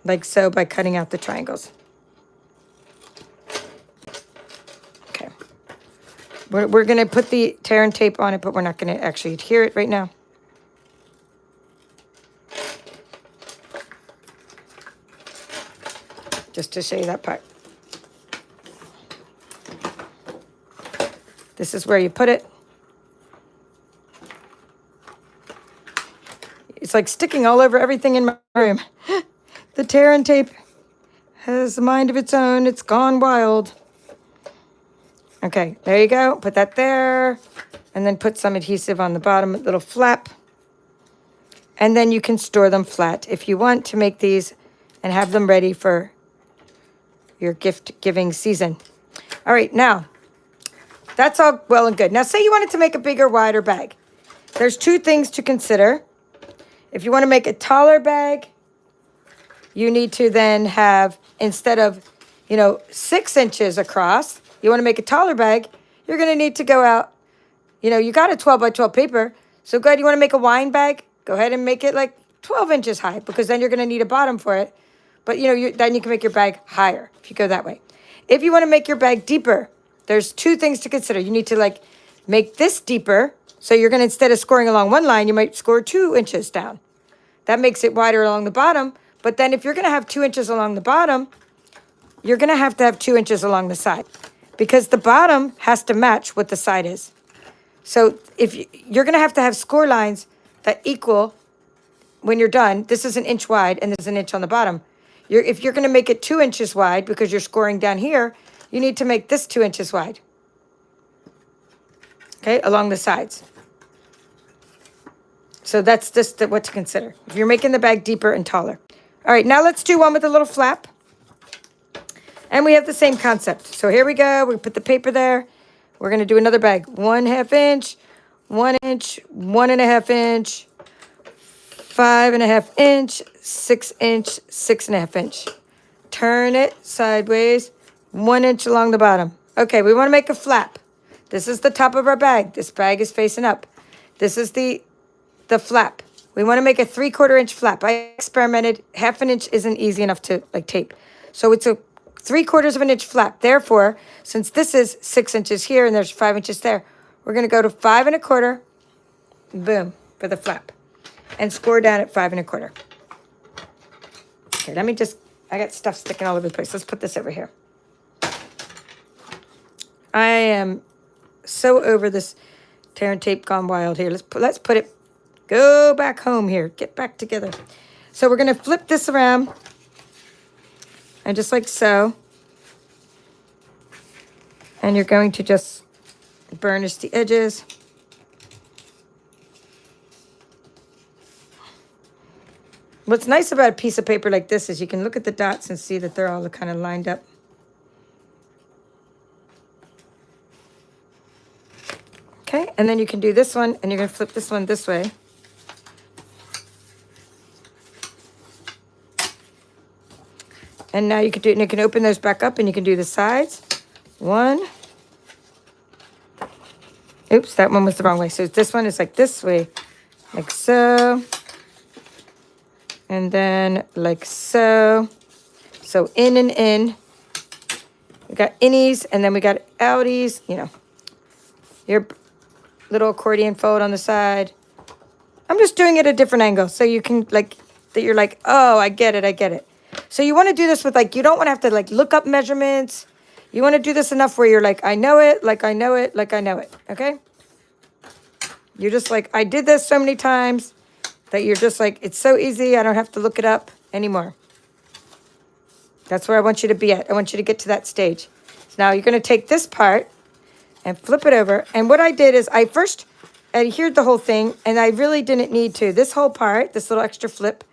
like so, by cutting out the triangles. Okay. We're going to put the tear and tape on it, but we're not going to actually adhere it right now. Just to show you that part. This is where you put it. It's like sticking all over everything in my room. The tear and tape has a mind of its own. It's gone wild. Okay, there you go. Put that there. And then put some adhesive on the bottom, a little flap. And then you can store them flat if you want to make these and have them ready for your gift giving season. All right, now, that's all well and good. Now, say you wanted to make a bigger, wider bag. There's two things to consider. If you want to make a taller bag, you need to then have, instead of, 6 inches across, you want to make a taller bag, you're going to need to go out, you got a 12 by 12 paper, so go ahead, you want to make a wine bag, go ahead and make it like 12 inches high, because then you're going to need a bottom for it. But, then you can make your bag higher if you go that way. If you want to make your bag deeper, there's two things to consider. You need to, make this deeper. So you're going to, instead of scoring along one line, you might score 2 inches down. That makes it wider along the bottom. But then if you're going to have 2 inches along the bottom, you're going to have 2 inches along the side. Because the bottom has to match what the side is. So if you're going to have score lines that equal when you're done. This is 1 inch wide and there's 1 inch on the bottom. If you're going to make it 2 inches wide because you're scoring down here, you need to make this 2 inches wide. Okay, along the sides. So that's just what to consider. If you're making the bag deeper and taller. All right, now let's do one with a little flap. And we have the same concept. So here we go. We put the paper there. We're going to do another bag. 1/2 inch, 1 inch, 1.5 inch, 5.5 inch, 6 inch, 6.5 inch. Turn it sideways, 1 inch along the bottom. Okay, we want to make a flap. This is the top of our bag. This bag is facing up. This is the flap. We want to make a 3/4 inch flap. I experimented. 1/2 inch isn't easy enough to tape. So it's a 3/4 inch flap. Therefore, since this is 6 inches here and there's 5 inches there, we're going to go to 5 1/4, boom, for the flap. And score down at 5 1/4. Okay, I got stuff sticking all over the place. Let's put this over here. I am so over this tear and tape gone wild here. Let's put it, go back home here. Get back together. So we're going to flip this around. And just like so. And you're going to just burnish the edges. What's nice about a piece of paper like this is you can look at the dots and see that they're all kind of lined up. Okay, and then you can do this one, and you're going to flip this one this way. And now you can do it, and you can open those back up, and you can do the sides. One. Oops, that one was the wrong way. So this one is like this way, like so. And then like so. So in and in. We got innies, and then we got outies, your little accordion fold on the side. I'm just doing it at a different angle, so you can that you're like, oh, I get it. So you want to do this with like, you don't want to have to like look up measurements. You want to do this enough where you're like, I know it, like I know it, like I know it. Okay? You're just like, I did this so many times that you're just like, it's so easy. I don't have to look it up anymore. That's where I want you to be at. I want you to get to that stage. So now you're going to take this part and flip it over. And what I did is I first adhered the whole thing, and I really didn't need to. This whole part, this little extra flip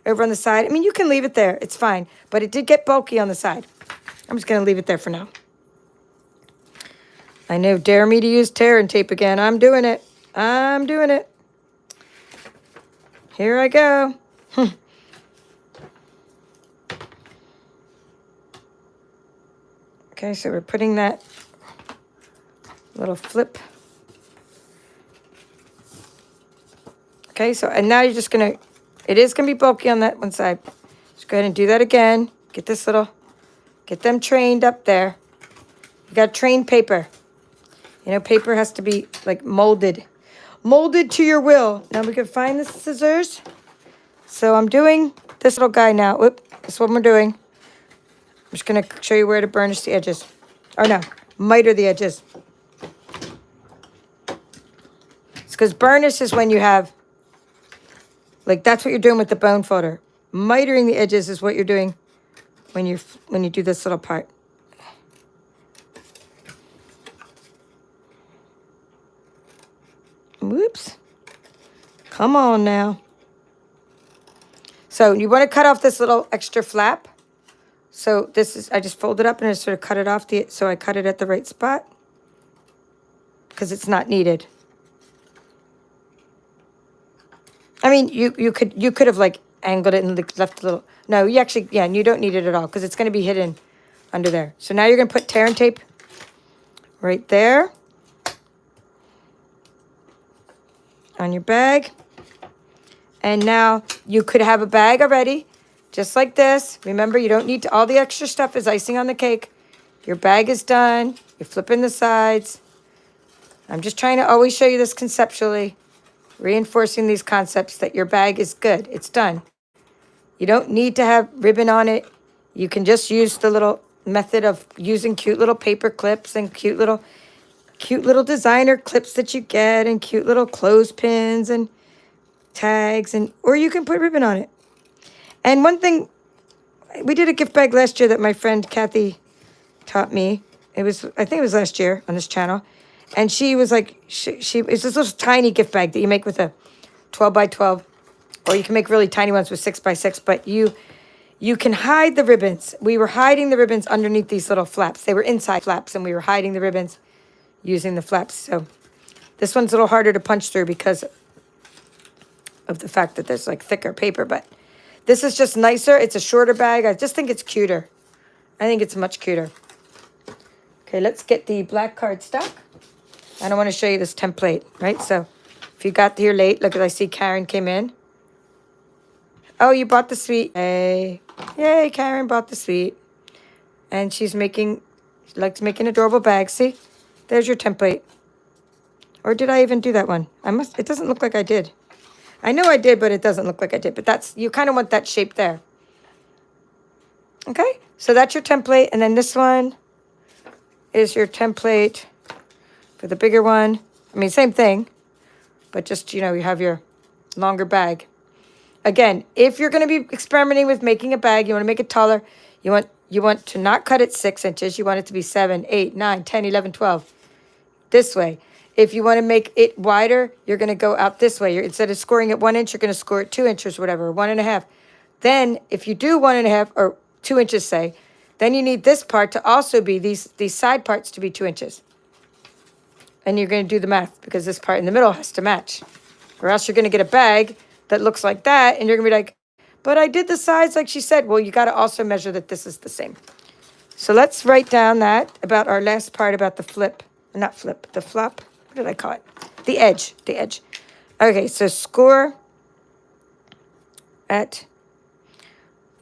over on the side, I mean, you can leave it there. It's fine. But it did get bulky on the side. I'm just going to leave it there for now. I know, dare me to use tear and tape again. I'm doing it. I'm doing it. Here I go. Okay, so we're putting that little flip. Okay, so, and now you're just going to, it is going to be bulky on that one side. Just go ahead and do that again. Get this little, get them trained up there. You got trained paper. You know, paper has to be like molded. Molded to your will. Now we can find the scissors. So I'm doing this little guy now. Whoop, that's what we're doing. I'm just going to show you where to burnish the edges. Or no, miter the edges. It's because burnish is when you have, like that's what you're doing with the bone folder. Mitering the edges is what you're doing when you do this little part. Whoops. Come on now. So you want to cut off this little extra flap. So this is, I just fold it up and I sort of cut it off, so I cut it at the right spot because it's not needed. I mean, you could have like angled it and left a little. No, you actually, yeah, and you don't need it at all because it's going to be hidden under there. So now you're going to put tear and tape right there on your bag. And now you could have a bag already, just like this. Remember, you don't need to, all the extra stuff is icing on the cake. Your bag is done. You're flipping the sides. I'm just trying to always show you this conceptually, reinforcing these concepts that your bag is good. It's done. You don't need to have ribbon on it. You can just use the little method of using cute little paper clips and cute little designer clips that you get and cute little clothespins and tags, and or you can put ribbon on it. And one thing, we did a gift bag last year that my friend Kathy taught me. I think it was last year on this channel. And she was like, it's this little tiny gift bag that you make with a 12 by 12, or you can make really tiny ones with 6 by 6, but you can hide the ribbons. We were hiding the ribbons underneath these little flaps. They were inside flaps, and we were hiding the ribbons using the flaps. So this one's a little harder to punch through because of the fact that there's like thicker paper, but this is just nicer. It's a shorter bag. I just think it's cuter. I think it's much cuter. Okay, let's get the black cardstock. I don't want to show you this template, right? So if you got here late, look, I see Karen came in. Oh, you bought the sweet. Hey, yay, Karen bought the sweet. And she likes making adorable bags. See, there's your template. Or did I even do that one? It doesn't look like I did. I know I did, but it doesn't look like I did. But you kind of want that shape there. Okay, so that's your template. And then this one is your template for the bigger one. I mean, same thing, but just, you have your longer bag. Again, if you're going to be experimenting with making a bag, you want to make it taller. You want to not cut it 6 inches. You want it to be 7, 8, 9, 10, 11, 12. This way. If you want to make it wider, you're going to go out this way. Instead of scoring at 1 inch, you're going to score at 2 inches, whatever, 1.5. Then, if you do 1.5 or 2 inches, say, then you need this part to also be these side parts to be 2 inches. And you're going to do the math because this part in the middle has to match, or else you're going to get a bag that looks like that, and you're going to be like, but I did the sides like she said. Well, you got to also measure that this is the same. So let's write down that about our last part about the flip, not flip, the flop. What did I call it? The edge. Okay, so score at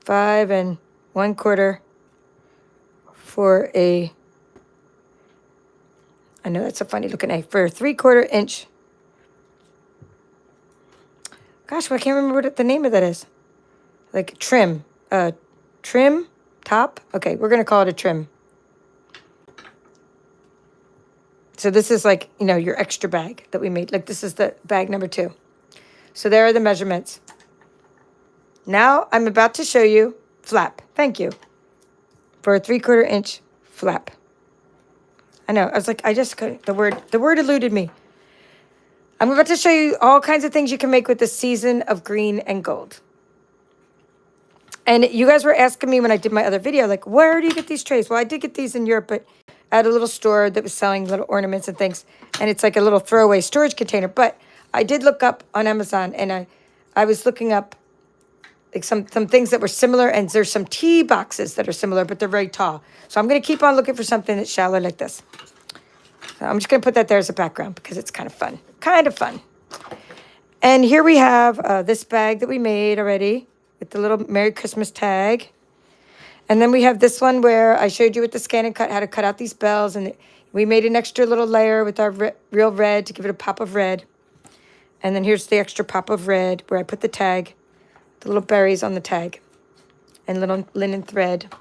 5 1/4 for a, I know that's a funny looking A, for a 3/4 inch. Gosh, well, I can't remember what the name of that is. Like trim, trim top. Okay, we're going to call it a trim. So this is like, you know, your extra bag that we made. Like this is the bag number 2. So there are the measurements. Now I'm about to show you flap. Thank you. For a 3/4 inch flap. I know, I was like, I just couldn't, the word eluded me. I'm about to show you all kinds of things you can make with the season of green and gold. And you guys were asking me when I did my other video, like, where do you get these trays? Well, I did get these in Europe, but at a little store that was selling little ornaments and things. And it's like a little throwaway storage container. But I did look up on Amazon, and I was looking up like some things that were similar, and there's some tea boxes that are similar, but they're very tall. So I'm going to keep on looking for something that's shallow like this. So I'm just going to put that there as a background because it's kind of fun. Kind of fun. And here we have this bag that we made already with the little Merry Christmas tag. And then we have this one where I showed you with the scan and cut how to cut out these bells. And we made an extra little layer with our real red to give it a pop of red. And then here's the extra pop of red where I put the tag. The little berries on the tag and little linen thread.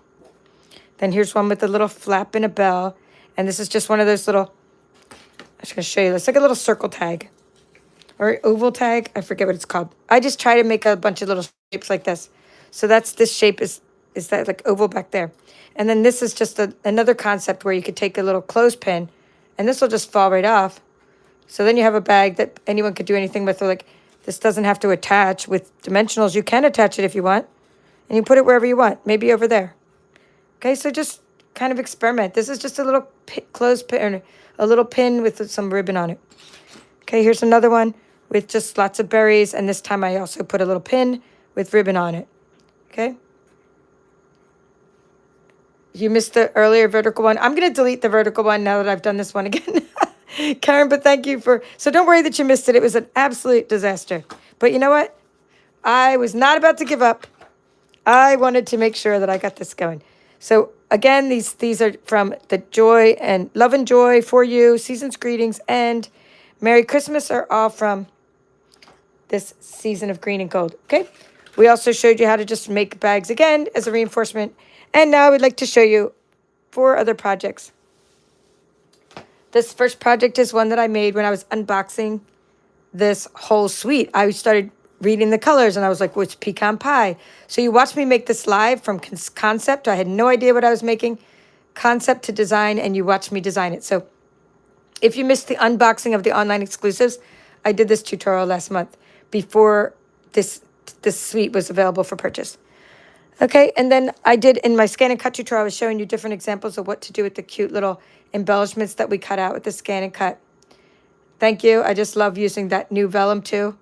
Then here's one with a little flap and a bell. And this is just one of those little, I'm just going to show you. It's like a little circle tag or oval tag. I forget what it's called. I just try to make a bunch of little shapes like this. So this shape is that like oval back there. And then this is just another concept where you could take a little clothespin and this will just fall right off. So then you have a bag that anyone could do anything with. Or like, this doesn't have to attach with dimensionals. You can attach it if you want. And you put it wherever you want. Maybe over there. Okay, so just kind of experiment. This is just a little clothespin, a little pin with some ribbon on it. Okay, here's another one with just lots of berries. And this time I also put a little pin with ribbon on it. Okay. You missed the earlier vertical one. I'm going to delete the vertical one now that I've done this one again. Karen, but thank you so don't worry that you missed it. It was an absolute disaster. But you know what? I was not about to give up. I wanted to make sure that I got this going. So again, these are from the Joy and Love and Joy for You, Season's Greetings, and Merry Christmas are all from this season of green and gold. Okay. We also showed you how to just make bags again as a reinforcement. And now I would like to show you 4 other projects. This first project is one that I made when I was unboxing this whole suite. I started reading the colors and I was like, well, it's pecan pie. So you watched me make this live from concept. I had no idea what I was making. Concept to design, and you watched me design it. So if you missed the unboxing of the online exclusives, I did this tutorial last month before this suite was available for purchase. Okay, and then I did in my scan and cut tutorial, I was showing you different examples of what to do with the cute little embellishments that we cut out with the scan and cut. Thank you. I just love using that new vellum too.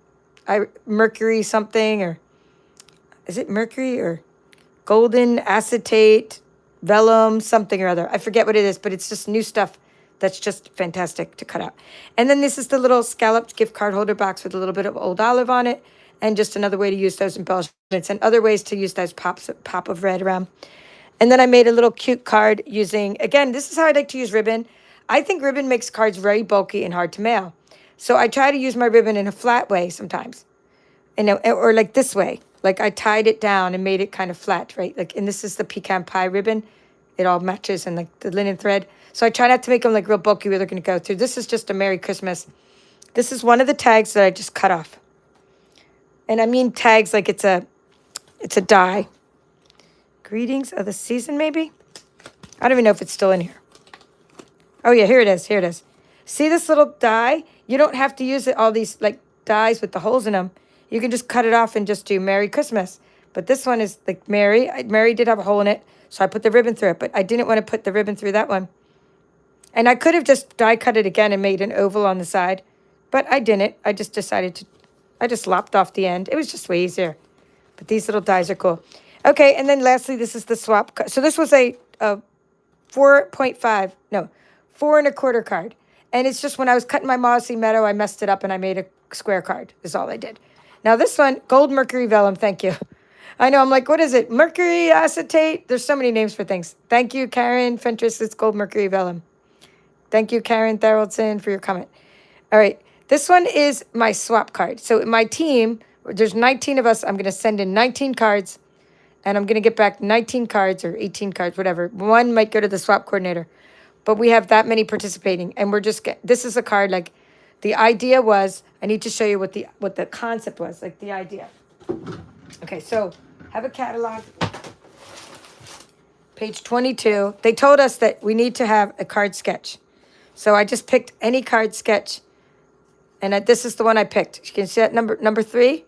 Mercury something, or is it mercury or golden acetate vellum something or other. I forget what it is, but it's just new stuff that's just fantastic to cut out. And then this is the little scalloped gift card holder box with a little bit of old olive on it, and just another way to use those embellishments and other ways to use those pop of red around. And then I made a little cute card using, again, this is how I like to use ribbon. I think ribbon makes cards very bulky and hard to mail. So I try to use my ribbon in a flat way sometimes, or like this way. Like I tied it down and made it kind of flat, right? Like, and this is the pecan pie ribbon. It all matches, and like the linen thread. So I try not to make them like real bulky where they're going to go through. This is just a Merry Christmas. This is one of the tags that I just cut off. And I mean tags like it's a die. Greetings of the season, maybe? I don't even know if it's still in here. Oh, yeah, here it is. Here it is. See this little die? You don't have to use all these like dies with the holes in them. You can just cut it off and just do Merry Christmas. But this one is like Mary. Mary did have a hole in it, so I put the ribbon through it. But I didn't want to put the ribbon through that one. And I could have just die cut it again and made an oval on the side. But I didn't. I just decided to, I just lopped off the end. It was just way easier. But these little dies are cool. Okay, and then lastly, this is the swap. So this was a 4.5, no, 4 1/4 card. And it's just when I was cutting my mossy meadow, I messed it up and I made a square card is all I did. Now this one, gold mercury vellum, thank you. I know, I'm like, what is it? Mercury acetate? There's so many names for things. Thank you, Karen Fentress, it's gold mercury vellum. Thank you, Karen Tharaldson, for your comment. All right, this one is my swap card. So in my team, there's 19 of us. I'm going to send in 19 cards. And I'm going to get back 19 cards or 18 cards, whatever. One might go to the swap coordinator. But we have that many participating. And we're just, this is a card, like, the idea was, I need to show you what the concept was, like the idea. Okay, so have a catalog. Page 22. They told us that we need to have a card sketch. So I just picked any card sketch. And this is the one I picked. You can see that number 3.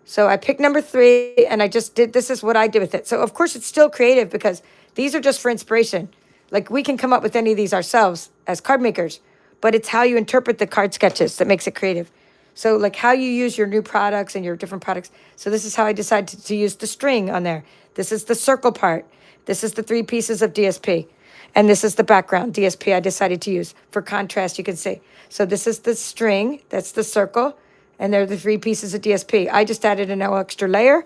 So I picked number 3, and I just did, this is what I did with it. So, of course, it's still creative because these are just for inspiration. Like, we can come up with any of these ourselves as card makers, but it's how you interpret the card sketches that makes it creative. So, like, how you use your new products and your different products. So this is how I decided to use the string on there. This is the circle part. This is the 3 pieces of DSP. And this is the background DSP I decided to use. For contrast, you can see. So this is the string. That's the circle. And they're the 3 pieces of DSP. I just added an extra layer.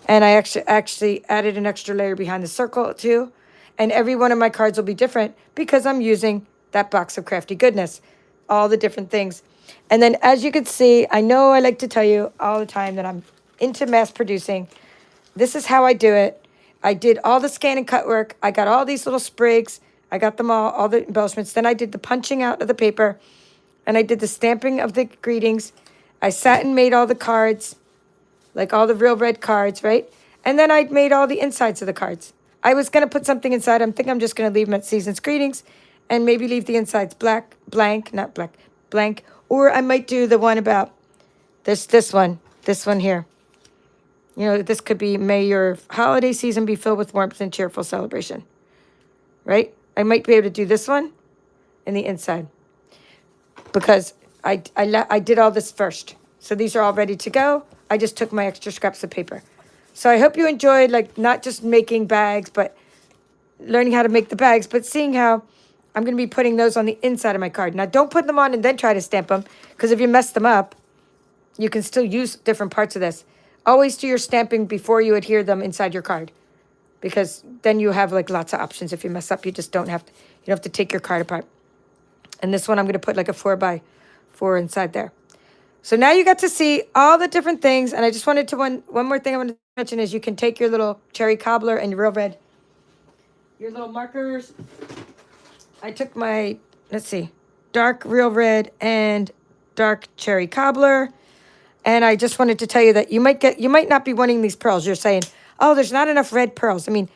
And I actually added an extra layer behind the circle, too. And every one of my cards will be different because I'm using that box of crafty goodness. All the different things. And then, as you can see, I know I like to tell you all the time that I'm into mass producing. This is how I do it. I did all the scan and cut work. I got all these little sprigs. I got them all the embellishments. Then I did the punching out of the paper. And I did the stamping of the greetings. I sat and made all the cards, like all the real red cards, right? And then I made all the insides of the cards. I was going to put something inside. I'm just going to leave them at Season's Greetings and maybe leave the insides blank. Or I might do the one about this one here. You know, this could be, may your holiday season be filled with warmth and cheerful celebration, right? I might be able to do this one in the inside because I did all this first. So these are all ready to go. I just took my extra scraps of paper. So I hope you enjoyed, like, not just making bags, but learning how to make the bags, but seeing how I'm going to be putting those on the inside of my card. Now, don't put them on and then try to stamp them, because if you mess them up, you can still use different parts of this. Always do your stamping before you adhere them inside your card, because then you have, like, lots of options. If you mess up, you just don't have to, you don't have to take your card apart. And this one, I'm going to put, like, a 4x4 inside there. So now you got to see all the different things, and I just wanted to, one more thing I wanted to mention is you can take your little cherry cobbler and your real red, your little markers. I took my, let's see, dark real red and dark cherry cobbler, and I just wanted to tell you that you might not be wanting these pearls. You're saying, oh, there's not enough red pearls. I mean,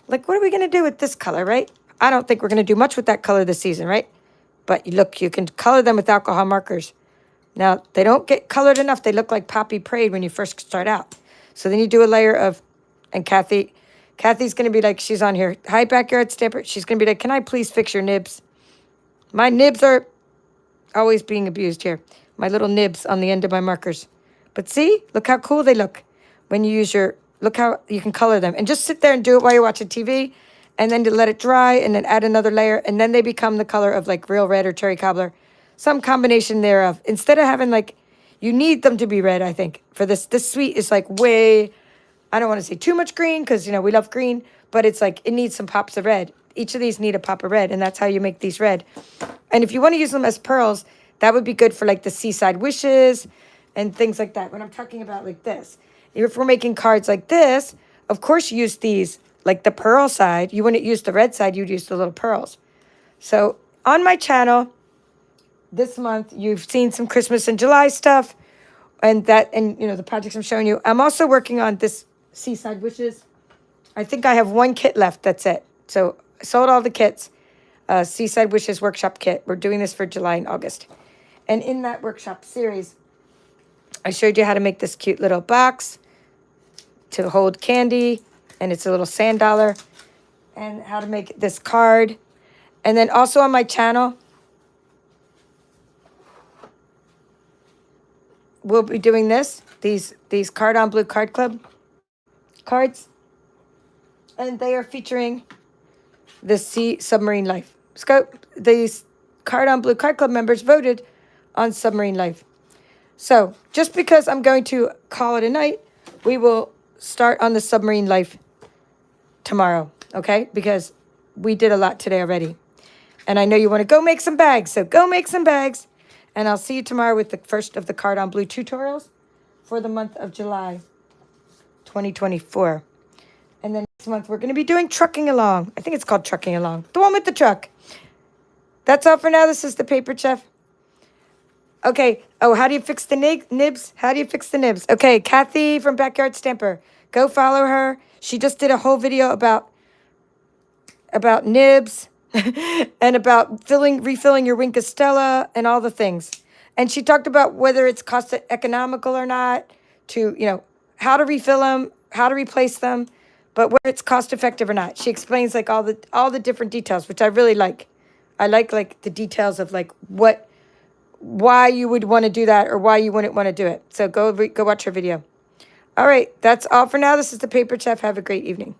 like, what are we going to do with this color, right? I don't think we're going to do much with that color this season, right? But look, you can color them with alcohol markers. Now, they don't get colored enough. They look like poppy parade when you first start out. So then you do a layer of, and Kathy's going to be like, she's on here. Hi, Backyard Stamper. She's going to be like, can I please fix your nibs? My nibs are always being abused here. My little nibs on the end of my markers. But see, look how cool they look when you use your, look how you can color them. And just sit there and do it while you're watching TV. And then to let it dry and then add another layer. And then they become the color of like real red or cherry cobbler. Some combination thereof. Instead of having like, you need them to be red, I think. For this sweet is like way, I don't want to say too much green because, you know, we love green. But it's like, it needs some pops of red. Each of these need a pop of red. And that's how you make these red. And if you want to use them as pearls, that would be good for like the seaside wishes and things like that. When I'm talking about like this. If we're making cards like this, of course you use these, like the pearl side. You wouldn't use the red side. You'd use the little pearls. So on my channel, this month, you've seen some Christmas and July stuff, and you know, the projects I'm showing you. I'm also working on this Seaside Wishes. I think I have one kit left. That's it. So I sold all the kits. Seaside Wishes workshop kit. We're doing this for July and August. And in that workshop series, I showed you how to make this cute little box to hold candy, and it's a little sand dollar, and how to make this card. And then also on my channel, we'll be doing these Card on Blue Card Club cards. And they are featuring the Sea Submarine Life. Scope, these Card on Blue Card Club members voted on Submarine Life. So, just because I'm going to call it a night, we will start on the Submarine Life tomorrow, okay? Because we did a lot today already. And I know you want to go make some bags, so go make some bags. And I'll see you tomorrow with the first of the Card on Blue tutorials for the month of July 2024. And then next month we're going to be doing Trucking Along. I think it's called Trucking Along. The one with the truck. That's all for now. This is the Paper Chef. Okay. Oh, how do you fix the nibs? How do you fix the nibs? Okay, Kathy from Backyard Stamper. Go follow her. She just did a whole video about nibs and about refilling your Wink of Stella and all the things. And she talked about whether it's cost economical or not, to, how to refill them, how to replace them, but whether it's cost effective or not. She explains like all the different details, which I really like. I like the details of like why you would want to do that or why you wouldn't want to do it. So go watch her video. All right, that's all for now. This is the Paper Chef. Have a great evening.